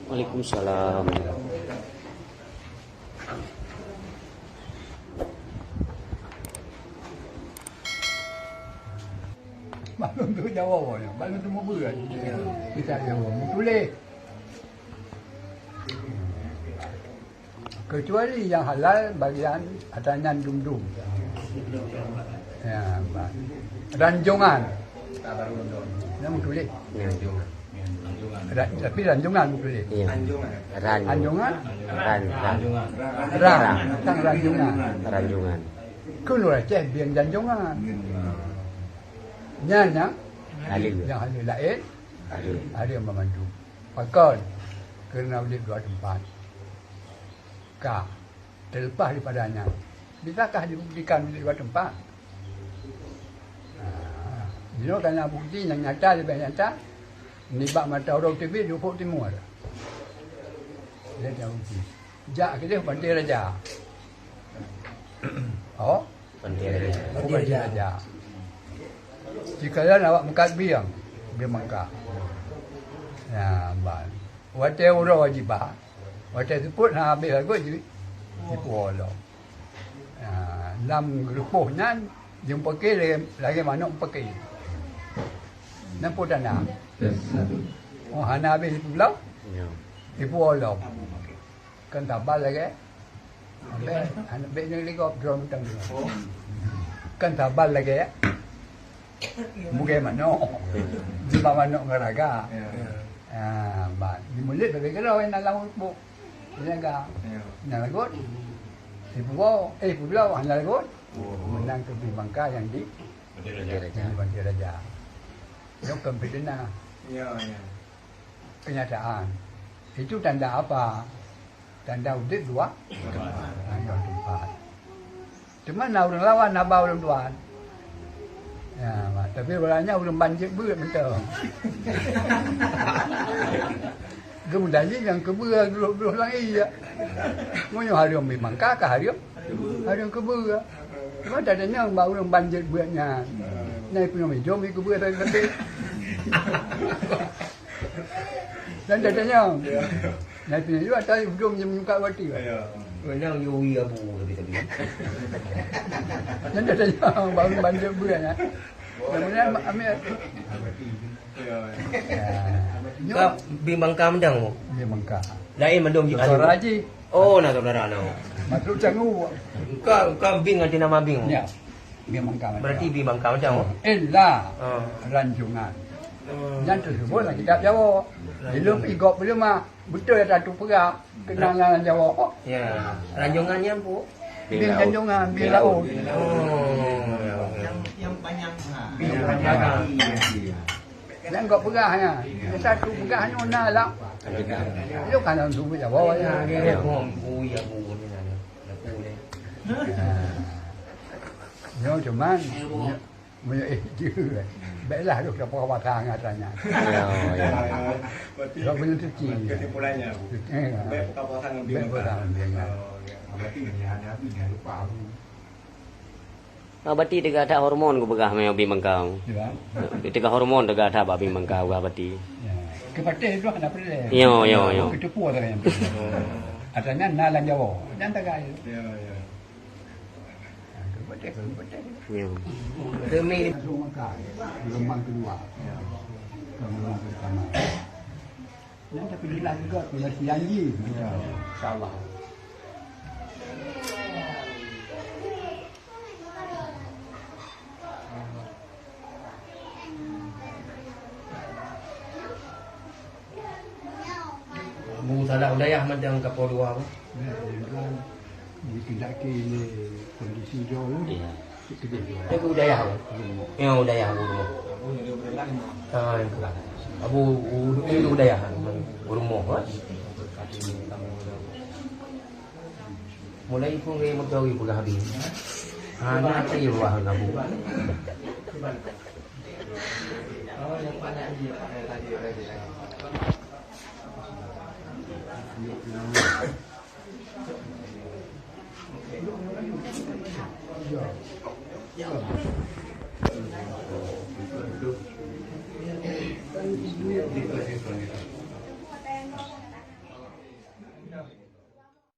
Waalaikumsalam. Maklum tu Jawa je. Maklum tu mau berat. Kita Jawa. Tulis. Kecuali yang halal bagian adangan dum-dum. Ya, ranjungan. Nama tulis. Tapi ranjungan tulis. Iya. Ranjungan. Ranjungan. Tang ranjungan. Ranjungan. Kulo Aceh biang ranjungan. Yang Halil. halil lain Halil. ada yang memandu. Pakon kerana boleh dua tempat. Ka terlepas daripadanya. Bisakah dibuktikan di dua tempat? Jadi kerana bukti yang nyata lebih nyata. Nibak mata orang TV 20 timur. Dia dah bukti. Jak kita Pantai Raja. Oh, Pantai Raja. Pantai Raja. Jika awak mengkat biang, dia mengkat. Ya, ban. Watai orang wajib bah. Watai sebut habis lagu je. Tipu Allah. Ya, dalam gerupuhnya jumpa ke lagi mana pakai. Nampak tak nak? Oh, hana habis pulau. Iya. Tipu Allah. Kan tabal lagi. Anak baik ni lagi drum tang. Kan tabal lagi. Mungkin mana? Di mana ngaraga. Ban. Di mulut bagi kalau yang dalam buk. Jaga. Nak lagut. Pulau hanya lagut. Menang ke Bangka yang di Pantai Raja. Yang kempitna. Ya. Kenyataan. Itu tanda apa? Tanda audit dua. Tanda tempat. Cuma nak orang lawan, nak bawa orang tuan. Ya, tapi orangnya belum banjir berat betul. Kemudian yang kebura dulu lagi ya. Moyo hari yang memang kakak hari yang kebura. Cuma tak ada yang bawa orang banjir beratnya. Naik punya meja, mi kebura tadi. Dan tak ada yang. Naik punya juga tadi belum menyukai wati. Orang yui abu tapi. Dan tak ada yang bawa banjir beratnya. Kemudian ambil. Kau bimbang kamdang mo. Dia mengkak. Lain mandom ji. Suara haji. Oh, nak saudara no. Masuk cangu. Kau bing ada nama bing. Ya. Dia mengkak. Berarti bimbang kamdang mo. Ella ranjungan. Yang tersebut lah kita Jawa. Belum igok belum betul ada tu perak kenangan Jawa. Ya. Ranjungannya bu. Bin ranjungan, bin laut. Yang banyak. Yang igok peraknya. Satu peraknya mana lah. Itu kan orang tu Jawa ya. Ya, bu ya bu ni nak. Nak bu ni. Yo cuman punya je. Baiklah duk dapat kawasan katanya. Ya. Kalau punya cuci. Kesimpulannya. Baik kawasan yang Baik orang dia. Berarti hati yang lupa. Berarti dekat ada hormon ku begah mai bimbang kau. Ya. Dekat hormon dekat ada ba bimbang kau berarti. Kepatik itu anak perle. Yo. Ketepu ada yang. Adanya nalan Jawa. Dan tak gaya. Ya. Kepatik. Yo. Demi Langsung makan. Gelombang kedua. Gelombang pertama. Dan tapi dia juga punya janji. InsyaAllah. bu salah udayah macam kapal dua apa? Tidak kini kondisi jauh. Iya. Kita Dia ke udayah apa? Ya udayah bu. Abu itu udayah rumah kan? Mulai pun kaya magkawi pagka habis. Nanti yung bahan abu. Ya.